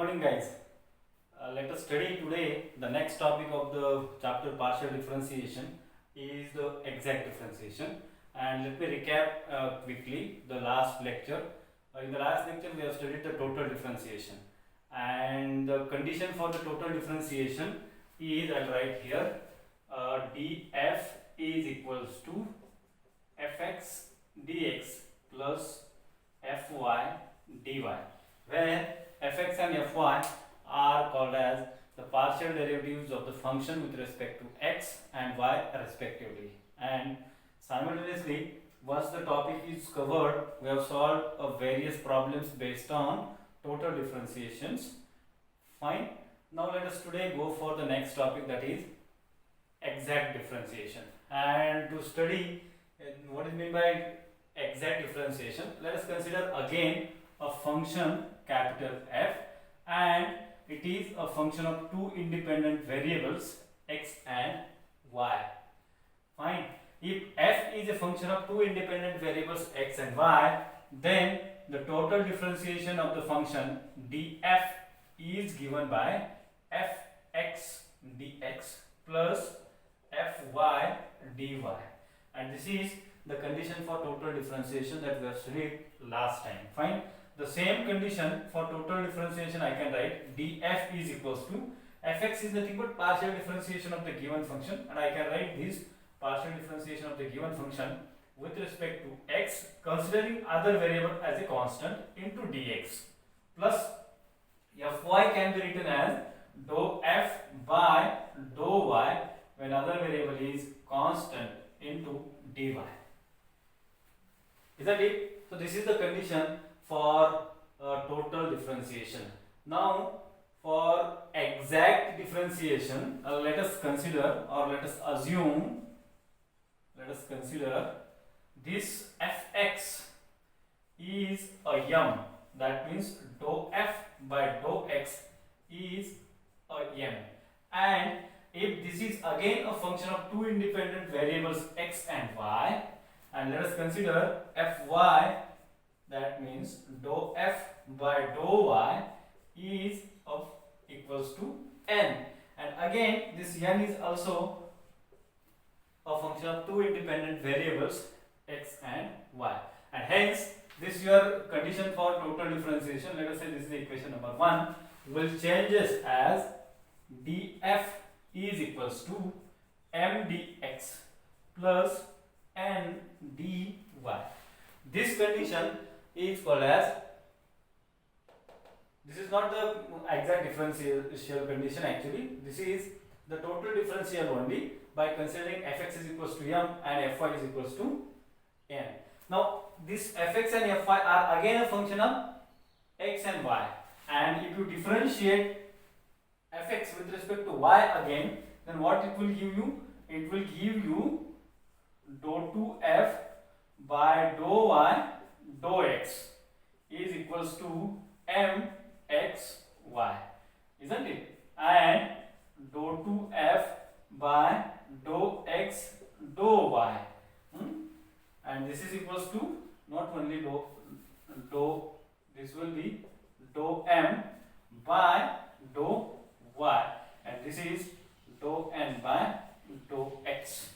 morning, guys. Let us study today the next topic of the chapter partial differentiation is the exact differentiation. And let me recap quickly the last lecture. In the last lecture, we have studied the total differentiation, and the condition for the total differentiation is, I'll write here, df is equals to fx dx plus fy dy, where fx and fy are called as the partial derivatives of the function with respect to x and y respectively. And simultaneously, once the topic is covered, we have solved various problems based on total differentiations. Fine. Now let us today go for the next topic, that is exact differentiation. And to study what is meant by exact differentiation, let us consider again a function capital F, and it is a function of two independent variables x and y. Fine. If f is a function of two independent variables x and y, then the total differentiation of the function df is given by fx dx plus fy dy, and this is the condition for total differentiation that we have studied last time. Fine. The same condition for total differentiation I can write df is equals to fx is nothing but partial differentiation of the given function, and I can write this partial differentiation of the given function with respect to x considering other variable as a constant into dx plus fy can be written as dou f by dou y when other variable is constant into dy. Isn't it? So this is the condition for total differentiation. Now for exact differentiation, let us consider, or let us assume, this fx is a m, that means dou f by dou x is a m, and if this is again a function of two independent variables x and y, and let us consider fy, that means dou f by dou y is of equals to n, and again this n is also a function of two independent variables x and y, and hence this your condition for total differentiation. Let us say this is the equation number 1, will changes as df is equals to m dx plus n dy. This condition is called as, this is not the exact differential condition actually, this is the total differential only by considering fx is equals to m and fy is equals to n. Now this fx and fy are again a function of x and y, and if you differentiate fx with respect to y again, then what it will give you? It will give you dou 2f by dou y dou x is equals to mxy, isn't it? And dou 2f by dou x dou y, and this is equals to not only dou, this will be dou m by dou y, and this is dou n by dou x,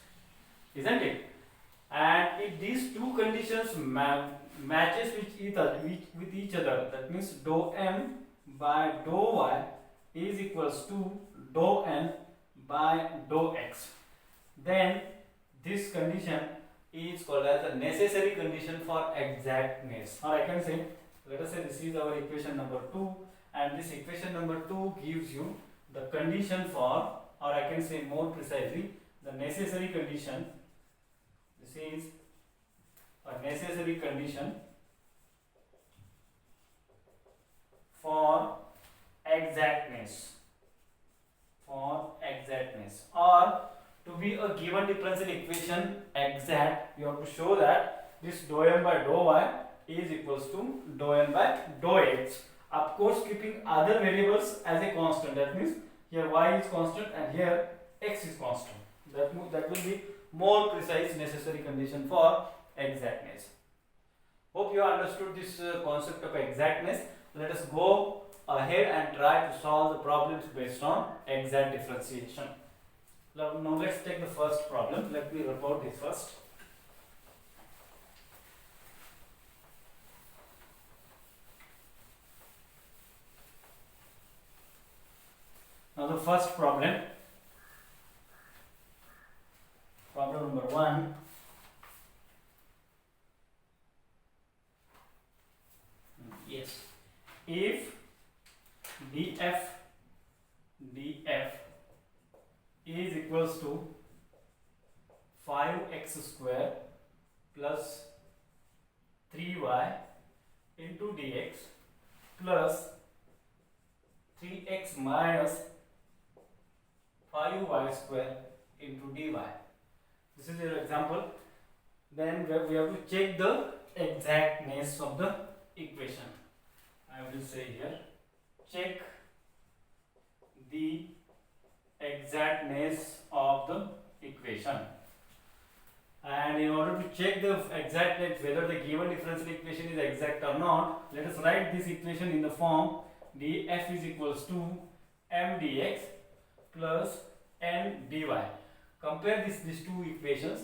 isn't it? And if these two conditions matches with each other, that means dou m by dou y is equals to dou n by dou x, then this condition is called as a necessary condition for exactness. Or I can say, let us say this is our equation number 2, and this equation number 2 gives you the condition for, or I can say more precisely, the necessary condition. This is a necessary condition for exactness, or to be a given differential equation exact, you have to show that this dou m by dou y is equals to dou n by dou x, of course keeping other variables as a constant. That means here y is constant and here x is constant. That will be more precise necessary condition for exactness. Hope you understood this concept of exactness. Let us go ahead and try to solve the problems based on exact differentiation. Now let's take the first problem. Let me report this first. Now the first problem number 1. Yes, if df is equals to 5x square plus 3y into dx plus 3x minus 5y square into dy. This is your example. Then we have to check the exactness of the equation. I will say here, check the exactness of the equation. And in order to check the exactness, whether the given differential equation is exact or not, let us write this equation in the form df is equals to m dx plus n dy. Compare these two equations,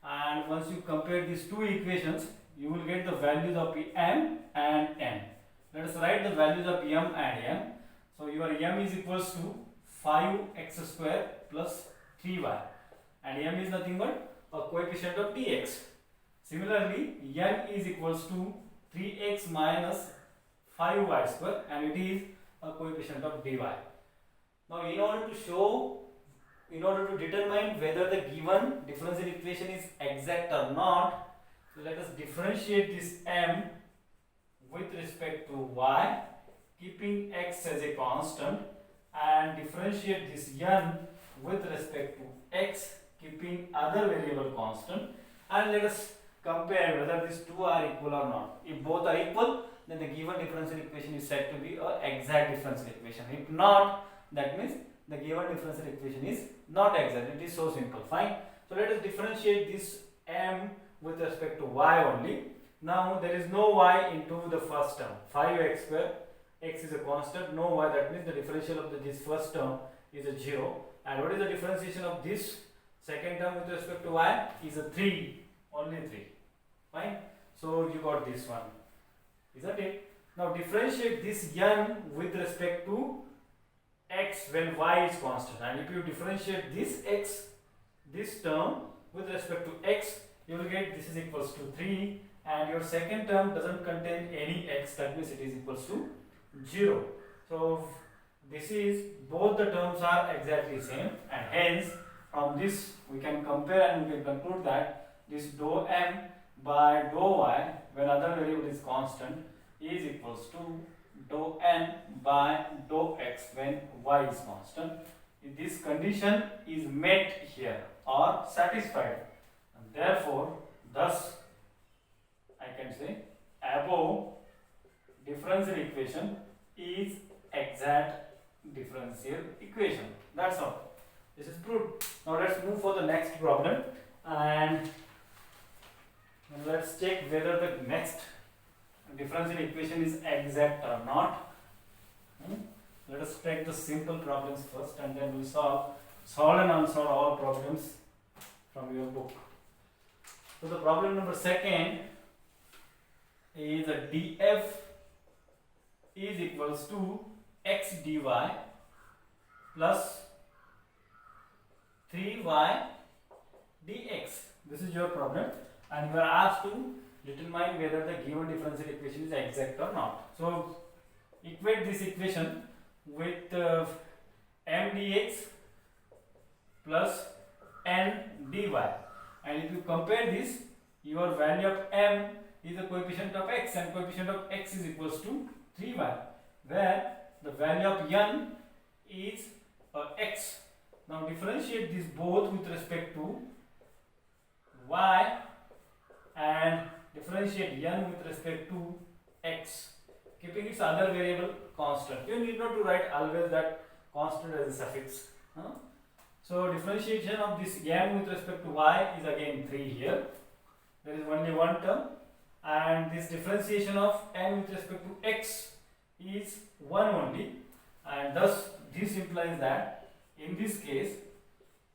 and once you compare these two equations, you will get the values of m and n. Let us write the values of m and n. So your m is equals to 5x square plus 3y, and m is nothing but a coefficient of dx. Similarly, n is equals to 3x minus 5y square, and it is a coefficient of dy. Now in order to determine whether the given differential equation is exact or not, so let us differentiate this m with respect to y, keeping x as a constant, and differentiate this n with respect to x, keeping other variable constant, and let us compare whether these two are equal or not. If both are equal, then the given differential equation is said to be an exact differential equation. If not, that means the given differential equation is not exact. It is so simple. Fine. So let us differentiate this m with respect to y only. Now there is no y into the first term. 5x square, x is a constant, no y, that means the differential of this first term is a 0. And what is the differentiation of this second term with respect to y? Is a 3, only 3. Fine. So you got this one, isn't it? Now differentiate this n with respect to x when y is constant, and if you differentiate this term with respect to x, you will get this is equals to 3, and your second term doesn't contain any x, that means it is equals to 0. So this is, both the terms are exactly same, and hence from this we can compare and we can conclude that this dou m by dou y when other variable is constant is equals to dou n by dou x when y is constant. If this condition is met here or satisfied, and therefore thus I can say above differential equation is exact differential equation. That's all. This is proved. Now let's move for the next problem, and let's check whether the next differential equation is exact or not. Let us take the simple problems first, and then we'll solve and unsolve all problems from your book. So the problem number 2 is a df is equals to x dy plus 3y dx. This is your problem, and you are asked to determine whether the given differential equation is exact or not. So equate this equation with m dx plus n dy, and if you compare this, your value of m is the coefficient of x, and coefficient of x is equals to 3y, where the value of n is x. Now differentiate this both with respect to y and differentiate n with respect to x, keeping its other variable constant. You need not to write always that constant as a suffix. So differentiation of this n with respect to y is again 3 here. There is only one term, and this differentiation of n with respect to x is 1 only, and thus this implies that in this case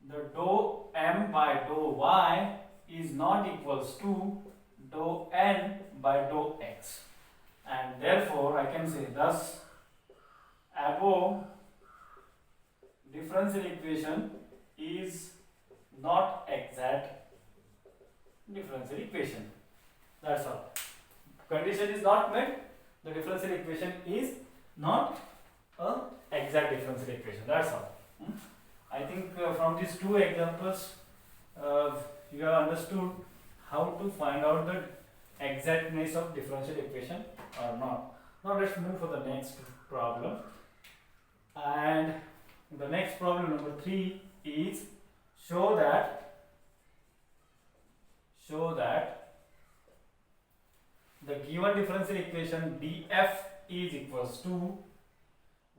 the dou m by dou y is not equals to dou n by dou x, and therefore I can say thus above differential equation is not exact differential equation. That's all. Condition is not met, the differential equation is not a exact differential equation. That's all. I think from these two examples you have understood how to find out the exactness of differential equation or not. Now let's move for the next problem, and the next problem number 3 is show that the given differential equation df is equals to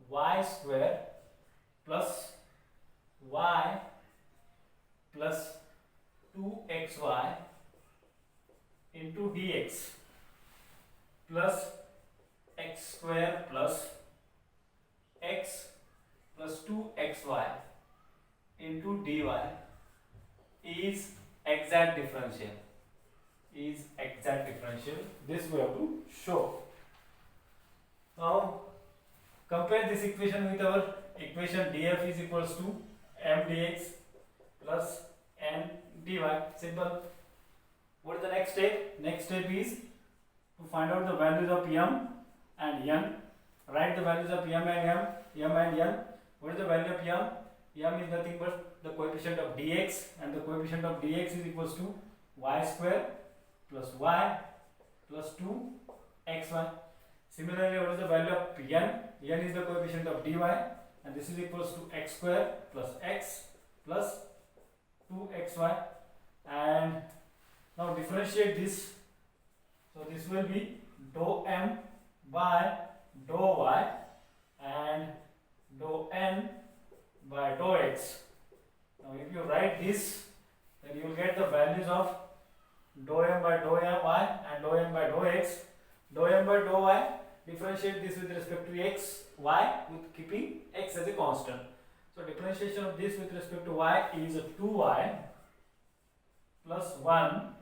y square plus y plus 2xy into dx plus x square plus x plus 2xy into dy is exact differential. This we have to show. Now compare this equation with our equation df is equals to m dx plus n dy. Simple. What is the next step? Next step is to find out the values of m and n. Write the values of m and n. What is the value of m? M is nothing but the coefficient of dx, and the coefficient of dx is equals to y square plus y plus 2xy. Similarly, what is the value of n? N is the coefficient of dy, and this is equals to x square plus x plus 2xy. And now differentiate this. So this will be dou m by dou y and dou n by dou x. Now if you write this, then you will get the values of dou m by dou y and dou n by dou x. Dou m by dou y, differentiate this with respect to x, y, with keeping x as a constant. So differentiation of this with respect to y is 2y plus 1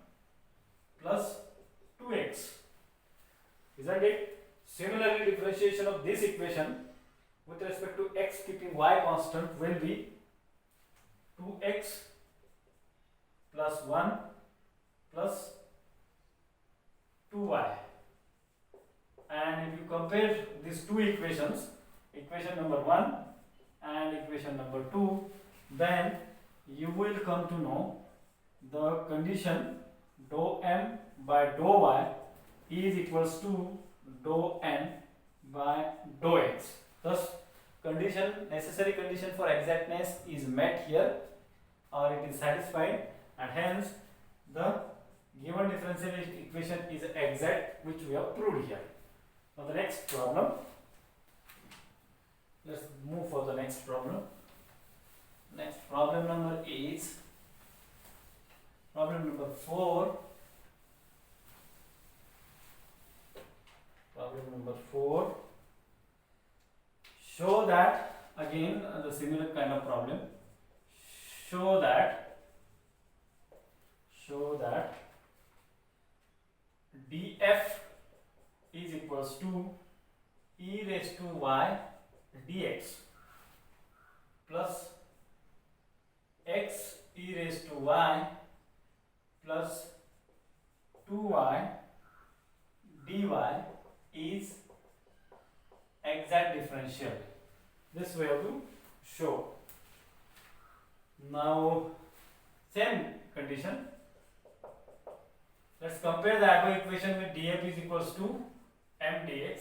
plus 2x. Isn't it? Similarly, differentiation of this equation with respect to x keeping y constant will be 2x plus 1 plus 2y. And if you compare these two equations, equation number 1 and equation number 2, then you will come to know the condition dou m by dou y is equals to dou n by dou x. Thus, necessary condition for exactness is met here, or it is satisfied, and hence the given differential equation is exact, which we have proved here. Now the next problem, let's move for the next problem. Next problem number is problem number 4. Problem number 4. Show that, again the similar kind of problem. Show that df is equals to e raised to y dx plus x e raised to y plus 2y dy is exact differential. This we have to show. Now same condition. Let's compare the above equation with df is equals to m dx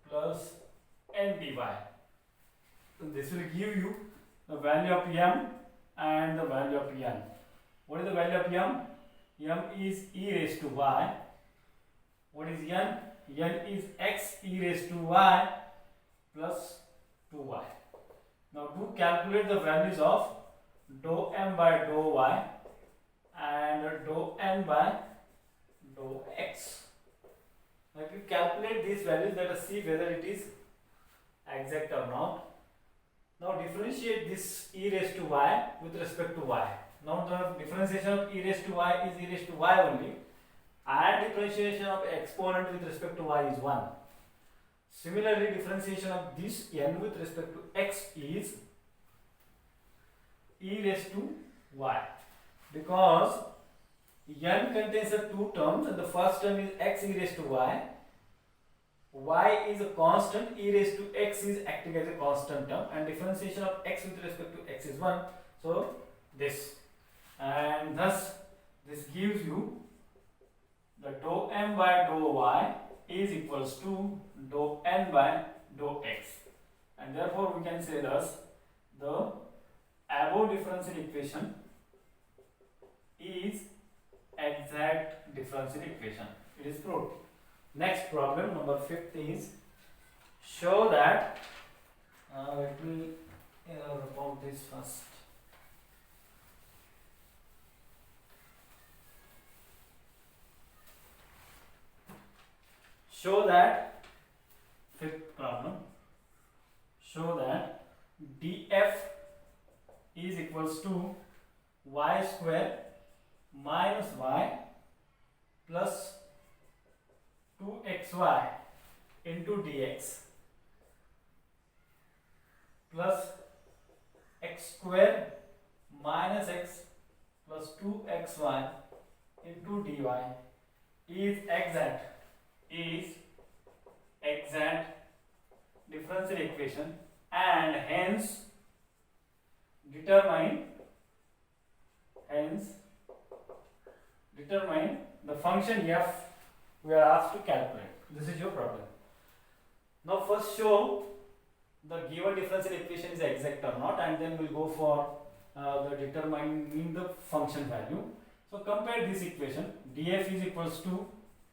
plus n dy. So this will give you the value of m and the value of n. What is the value of m? M is e raised to y. What is n? N is x e raised to y plus 2y. Now do calculate the values of dou m by dou y and dou n by dou x. Now if you calculate calculate these values, let us see whether it is exact or not. Now differentiate this e raised to y with respect to y. Now the differentiation of e raised to y is e raised to y only, and differentiation of exponent with respect to y is 1. Similarly, differentiation of this n with respect to x is e raised to y, because n contains the two terms and the first term is x e raised to y is a constant, e raised to x is acting as a constant term, and differentiation of x with respect to x is 1. So this, and thus this gives you the dou m by dou y is equals to dou n by dou x, and therefore we can say thus the above differential equation is exact differential equation. It is proved. Next problem, number 5th is show that let me report this first. Show that, 5th problem, show that df is equals to y square minus y plus 2xy into dx plus x square minus x plus 2xy into dy is exact differential equation, and hence determine the function f we are asked to calculate. This is your problem. Now first show the given differential equation is exact or not, and then we'll go for the determining the function value. So compare this equation. df is equals to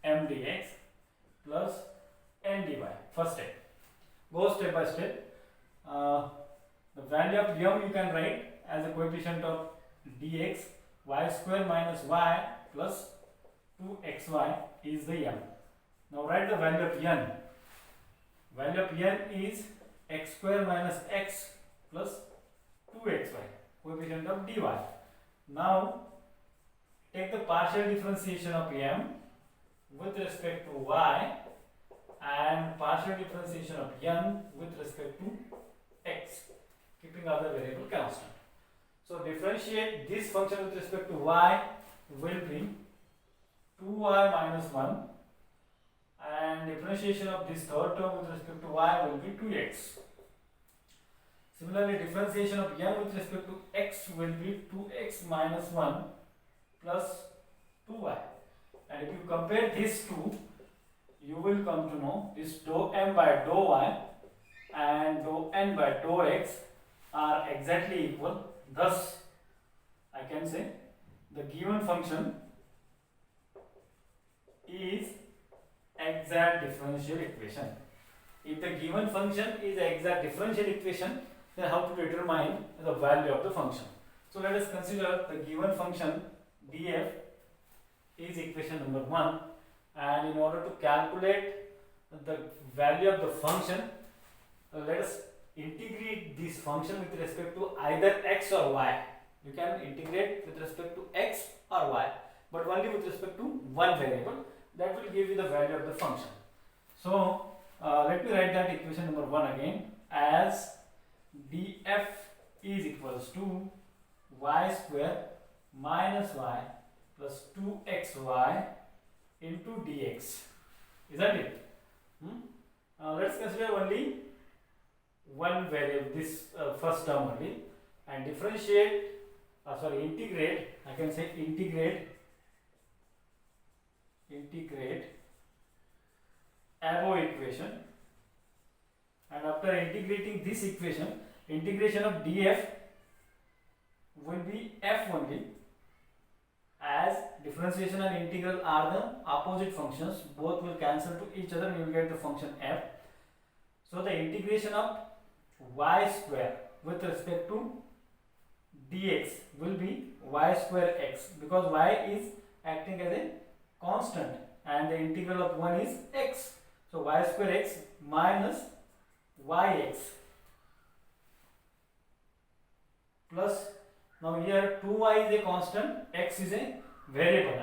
m dx plus n dy. First step. Go step by step. The value of m you can write as a coefficient of dx, y square minus y plus 2xy is the m. Now write the value of n. Value of n is x square minus x plus 2xy, coefficient of dy. Now take the partial differentiation of m with respect to y and partial differentiation of n with respect to x, keeping other variable constant. So differentiate this function with respect to y will be 2y minus 1, and differentiation of this third term with respect to y will be 2x. Similarly, differentiation of n with respect to x will be 2x minus 1 plus 2y. And if you compare these two, you will come to know this dou m by dou y and dou n by dou x are exactly equal. Thus, I can say the given function is exact differential equation. If the given function is exact differential equation, then how to determine the value of the function? So let us consider the given function df is equation number 1, and in order to calculate the value of the function, let us integrate this function with respect to either x or y. You can integrate with respect to x or y, but only with respect to one variable. That will give you the value of the function. So let me write that equation number 1 again as df is equals to y square minus y plus 2xy into dx. Isn't it? Let's consider only one variable, this first term only, and differentiate, integrate, I can say integrate above equation, and after integrating this equation, integration of df will be f only, as differentiation and integral are the opposite functions, both will cancel to each other and you will get the function f. So the integration of y square with respect to dx will be y square x, because y is acting as a constant and the integral of 1 is x. So y square x minus yx plus, now here 2y is a constant, x is a variable,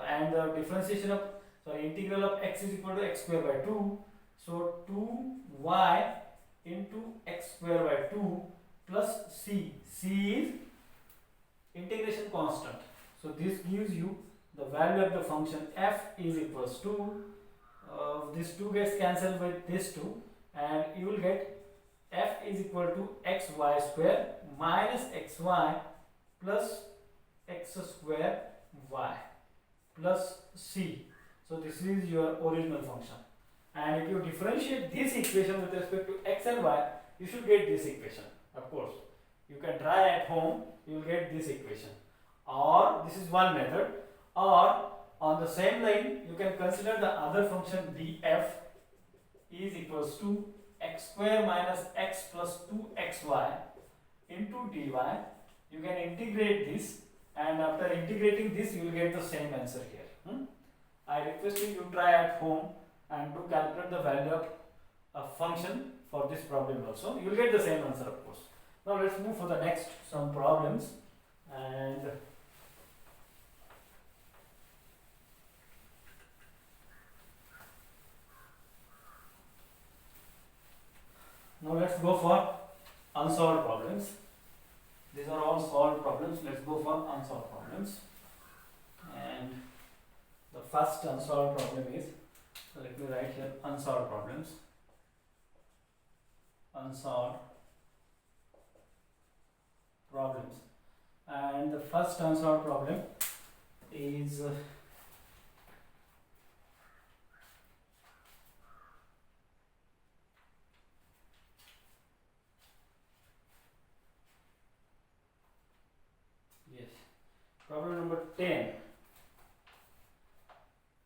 and the differentiation of, sorry, integral of x is equal to x square by 2. So 2y into x square by 2 plus c. C is integration constant. So this gives you the value of the function f is equals to, this 2 gets cancelled with this 2, and you will get f is equal to xy square minus xy plus x square y plus c. So this is your original function, and if you differentiate this equation with respect to x and y, you should get this equation. Of course, you can try at home, you will get this equation, or this is one method, or on the same line you can consider the other function df is equals to x square minus x plus 2xy into dy. You can integrate this, and after integrating this you will get the same answer here. I request you try at home and to calculate the value of a function for this problem also. You will get the same answer, of course. Now let's move for the next some problems, and now let's go for unsolved problems. These are all solved problems. Let's go for unsolved problems. And the first unsolved problem is, so let me write here unsolved problems. Unsolved problems. And the first unsolved problem is problem number 10.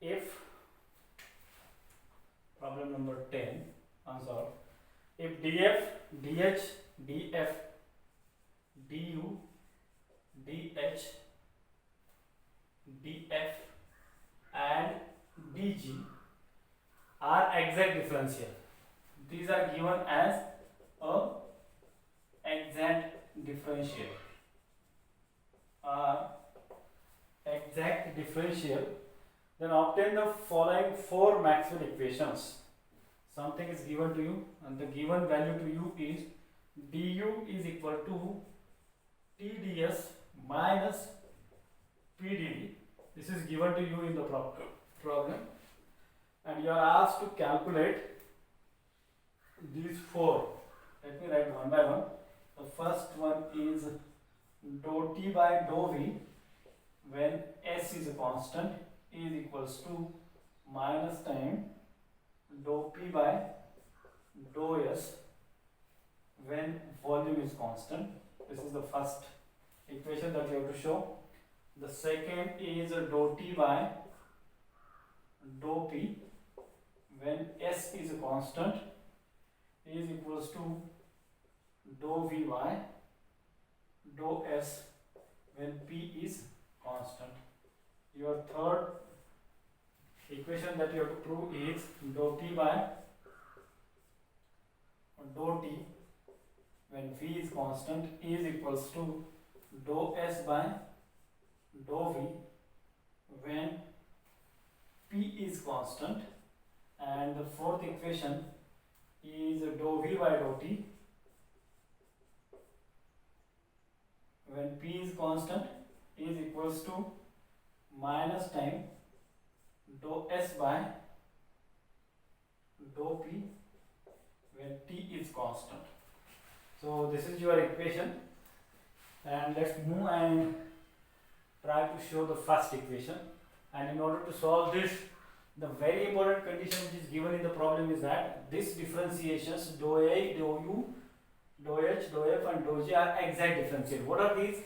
If problem number 10 unsolved, if df, dh, df, du, dh, df and dg are exact differential. These are given as a exact differential. Exact differential, then obtain the following 4 Maxwell equations. Something is given to you, and the given value to you is du is equal to tds minus pdv. This is given to you in the problem, and you are asked to calculate these 4. Let me write one by one. The first one is dou t by dou v when s is a constant is equals to minus time dou p by dou s when volume is constant. This is the first equation that you have to show. The second is dou t by dou p when s is a constant is equals to dou vy dou s when p is constant. Your third equation that you have to prove is dou t by dou t when v is constant is equals to dou s by dou v when p is constant, and the fourth equation is dou v by dou t when p is constant is equals to minus time dou s by dou p when t is constant. So this is your equation, and let's move and try to show the first equation. And in order to solve this, the very important condition which is given in the problem is that this differentiations dou a, dou u, dou h, dou f and dou g are exact differential. What are these?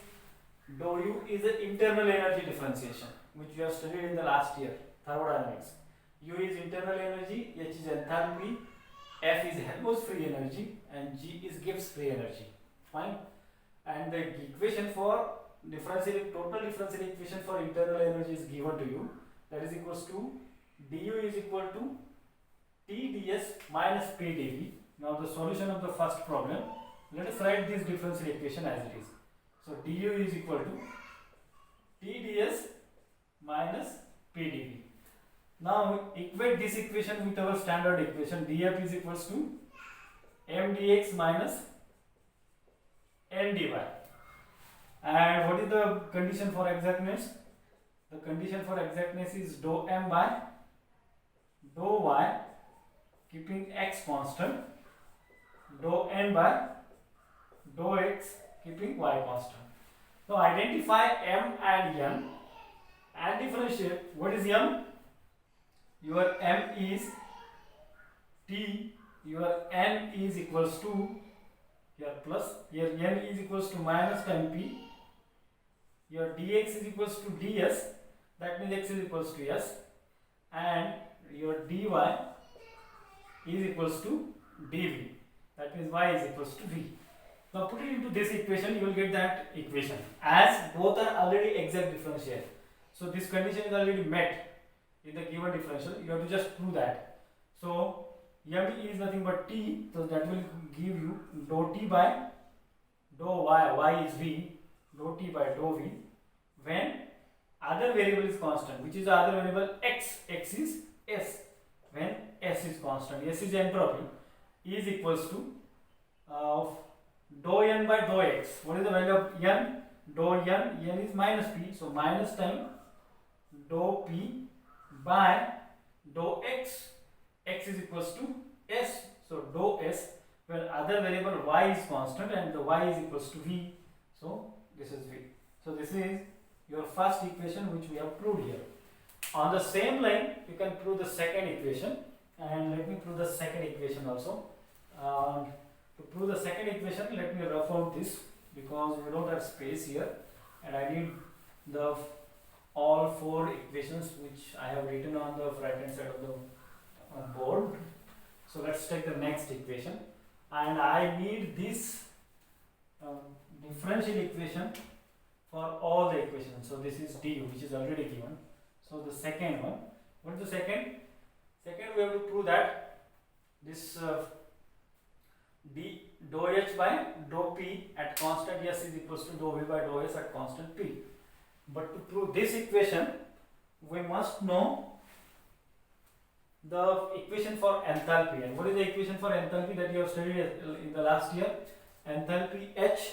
Dou u is the internal energy differentiation, which you have studied in the last year, thermodynamics. U is internal energy, h is enthalpy, f is Helmholtz free energy, and g is Gibbs free energy. Fine. And the equation for total differential equation for internal energy is given to you. That is equals to du is equal to T ds minus P dV. Now the solution of the first problem. Let us write this differential equation as it is. So du is equal to T ds minus P dV. Now equate this equation with our standard equation. df is equals to m dx minus n dy. And what is the condition for exactness? The condition for exactness is dou m by dou y, keeping x constant, dou n by dou x, keeping y constant. So identify m and n and differentiate. What is m? Your m is t, your n is equals to, here plus, here n is equals to minus time p, your dx is equals to ds, that means x is equals to s, and your dy is equals to dv, that means y is equals to v. Now put it into this equation, you will get that equation, as both are already exact differential. So this condition is already met in the given differential. You have to just prove that. So m is nothing but t, so that will give you dou t by dou y, y is v, dou t by dou v, when other variable is constant. Which is the other variable? X. X is s. When s is constant, s is entropy, is equals to dou n by dou x. What is the value of n? Dou n, n is minus p, so minus time dou p by dou x, x is equals to s, so dou s, where other variable y is constant and the y is equals to v, so this is v. So this is your first equation which we have proved here. On the same line you can prove the second equation, and let me prove the second equation also. To prove the second equation, let me rough out this because we don't have space here, and I need the all four equations which I have written on the right hand side of the board. So let's take the next equation, and I need this differential equation for all the equations. So this is du, which is already given. So the second one, what is the second? Second, we have to prove that this d dou h by dou p at constant s is equals to dou v by dou s at constant p. But to prove this equation, we must know the equation for enthalpy. And what is the equation for enthalpy that you have studied in the last year? Enthalpy H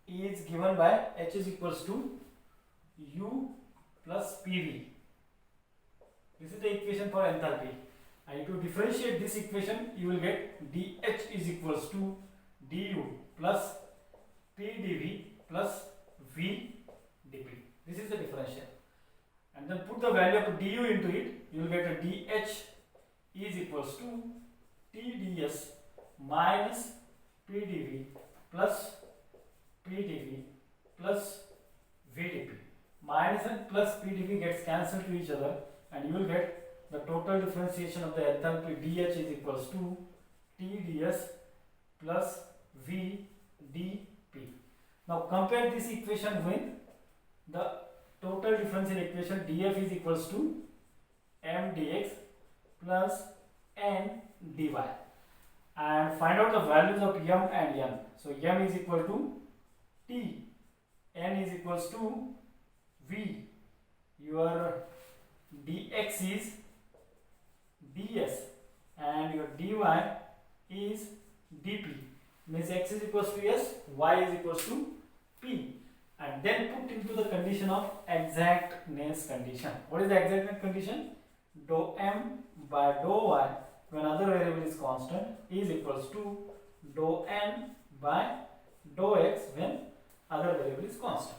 is given by H is equals to U plus PV. This is the equation for enthalpy. And to differentiate this equation, you will get dH is equals to du plus pdv plus v dp. This is the differential. And then put the value of du into it, you will get a dH is equals to tds minus pdv plus pdv plus vdp. Minus and plus pdv gets cancelled to each other, and you will get the total differentiation of the enthalpy dH is equals to tds plus vdp. Now compare this equation with the total differential equation df is equals to m dx plus n dy, and find out the values of m and n. So m is equal to t, n is equals to v, your dx is ds, and your dy is dp. Means x is equals to s, y is equals to p. And then put into the condition of exactness condition. What is the exactness condition? Dou m by dou y when other variable is constant is equals to dou n by dou x when other variable is constant.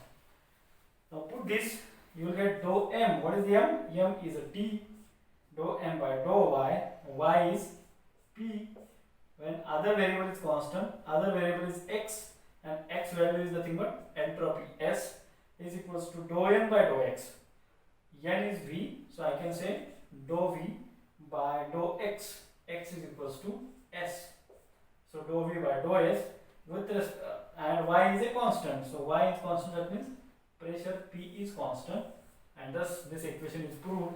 Now put this, you will get dou m. What is the m? M is a t. Dou m by dou y, y is p when other variable is constant, other variable is x, and x value is nothing but entropy S is equals to dou n by dou x. N is v, so I can say dou v by dou x. X is equals to s. So dou v by dou s with and y is a constant. So y is constant, that means pressure P is constant, and thus this equation is proved.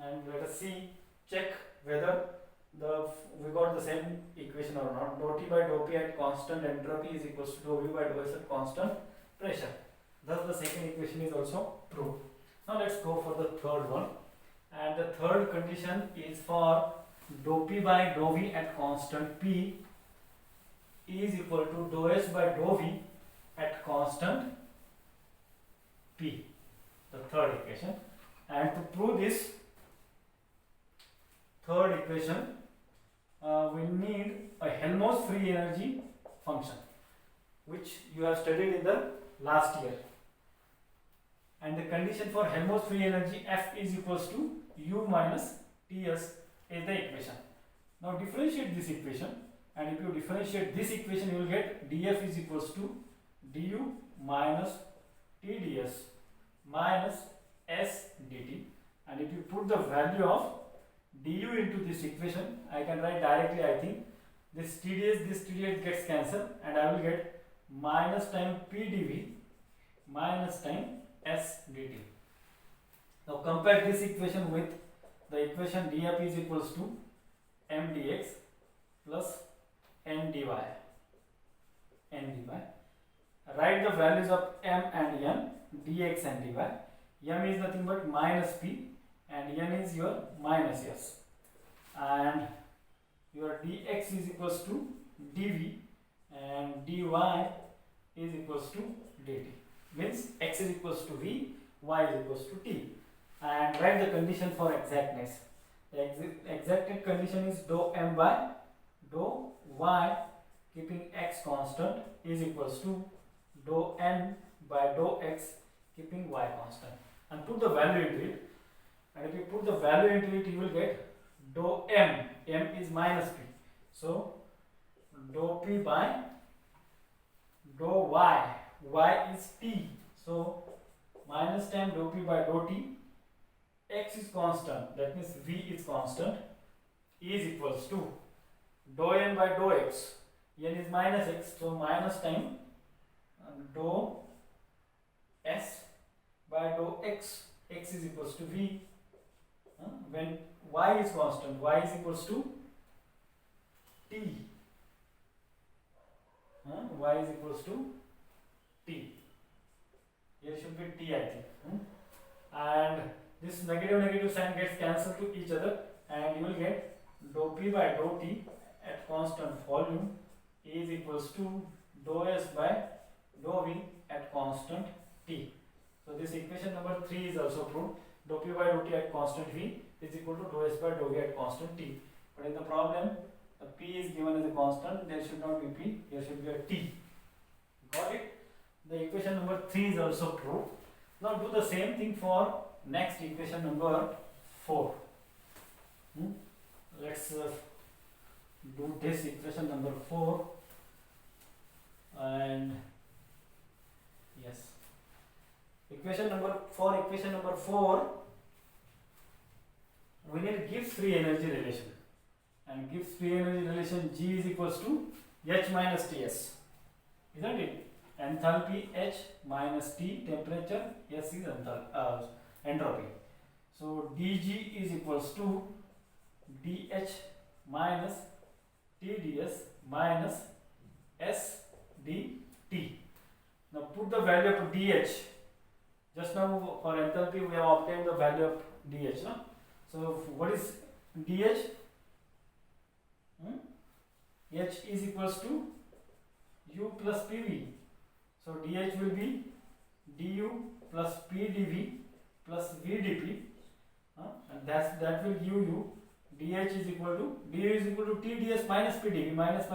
And let us see, check whether we got the same equation or not. Dou T by dou P at constant entropy is equals to dou V by dou S at constant pressure. Thus the second equation is also proved. Now let's go for the third one. And the third condition is for dou P by dou V at constant P is equal to dou S by dou V at constant P. The third equation. And to prove this third equation, we need a Helmholtz free energy function, which you have studied in the last year. And the condition for Helmholtz free energy F is equals to U minus Ts is the equation. Now differentiate this equation, and if you differentiate this equation, you will get dF is equals to du minus Tds minus S dt. And if you put the value of du into this equation, I can write directly, I think this TDS gets cancelled, and I will get minus time PdV minus time S dt. Now compare this equation with the equation dF is equals to mdx plus n dy. Write the values of m and n, dx and dy. M is nothing but minus p and n is your minus s. And your dx is equals to dv and dy is equals to dt. Means x is equals to v, y is equals to t. And write the condition for exactness. The exacted condition is dou m by dou y keeping x constant is equals to dou n by dou x keeping y constant. And put the value into it. And if you put the value into it, you will get dou m. M is minus p. So dou p by dou y. Y is t. So minus time dou p by dou t. X is constant. That means v is constant. Is equals to dou n by dou x. N is minus x. So minus time dou s by dou x. X is equals to v. When y is constant, y is equals to t. Y is equals to t. Here should be t, I think. And this negative sign gets cancelled to each other, and you will get dou p by dou t at constant volume is equals to dou s by dou v at constant t. So this equation number 3 is also proved. Dou p by dou t at constant v is equal to dou s by dou v at constant t. But in the problem, the p is given as a constant. There should not be p. There should be a t. Got it? The equation number 3 is also proved. Now do the same thing for next equation number 4. Let's do this equation number 4. And yes, equation number 4, we need Gibbs free energy relation, and Gibbs free energy relation G is equals to H minus Ts, isn't it? Enthalpy H minus T, temperature S is entropy. So dG is equals to dH minus Tds minus S dt. Now put the value of dH. Just now for enthalpy we have obtained the value of dH. No? So what is dH? H is equals to U plus PV. So dH will be du plus PdV plus VdP, and that will give you dH is equal to du is equal to TdS minus PdV. Minus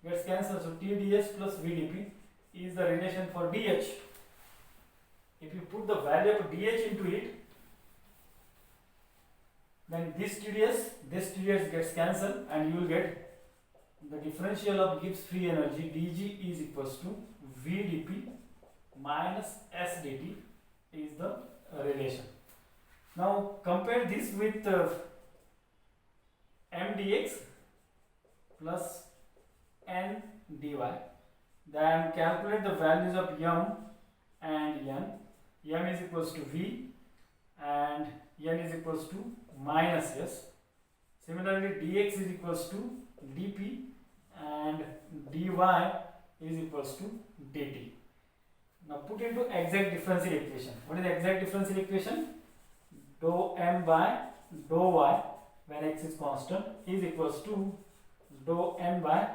gets cancelled. So TdS plus VdP is the relation for dH. If you put the value of dH into it, then this TdS gets cancelled, and you will get the differential of Gibbs free energy dG is equals to VdP minus S dt is the relation. Now compare this with mdx plus n dy. Then calculate the values of m and n. M is equals to v and n is equals to minus s. Similarly, dx is equals to dp and dy is equals to dt. Now put into exact differential equation. What is the exact differential equation? Dou m by dou y when x is constant is equals to dou n by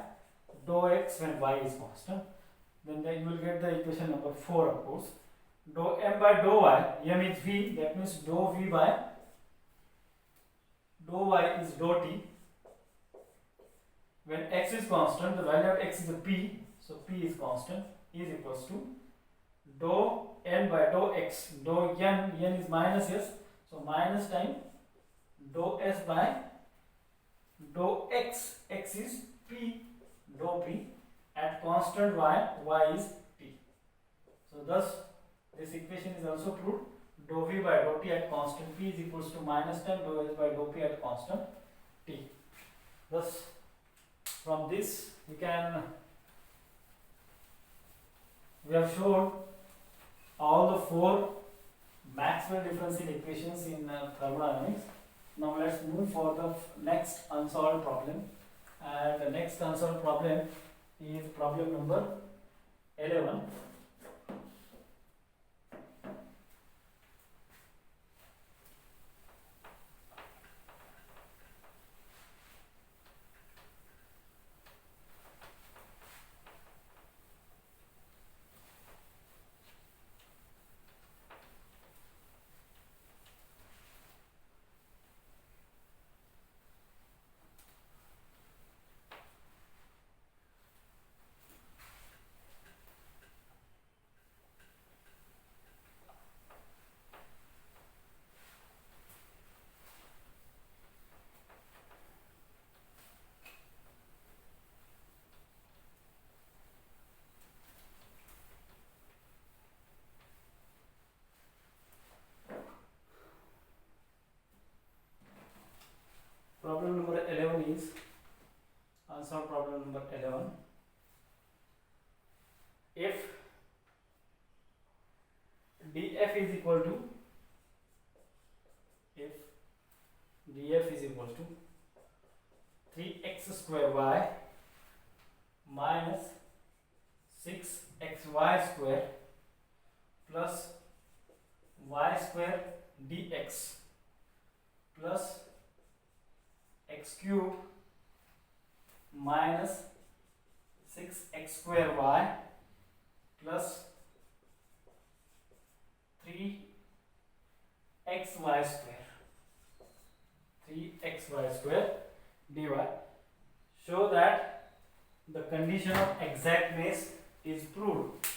dou x when y is constant. Then you will get the equation number 4, of course. Dou m by dou y, m is v, that means dou v by dou y is dou t. When x is constant, the value of x is a p, so p is constant, is equals to dou n by dou x, dou n is minus s, so minus time dou s by dou x, x is p, dou p, at constant y is t. So thus this equation is also proved. Dou v by dou t at constant p is equals to minus time dou s by dou p at constant t. Thus from this we have shown all the 4 Maxwell differential equations in thermodynamics. Now let's move for the next unsolved problem, and the next unsolved problem is problem number 11. Problem number 11 is unsolved problem number 11. If df is equal to 3x square y minus 6xy square plus y square dx plus x cube minus 6x square y plus 3xy square dy show that the condition of exactness is proved.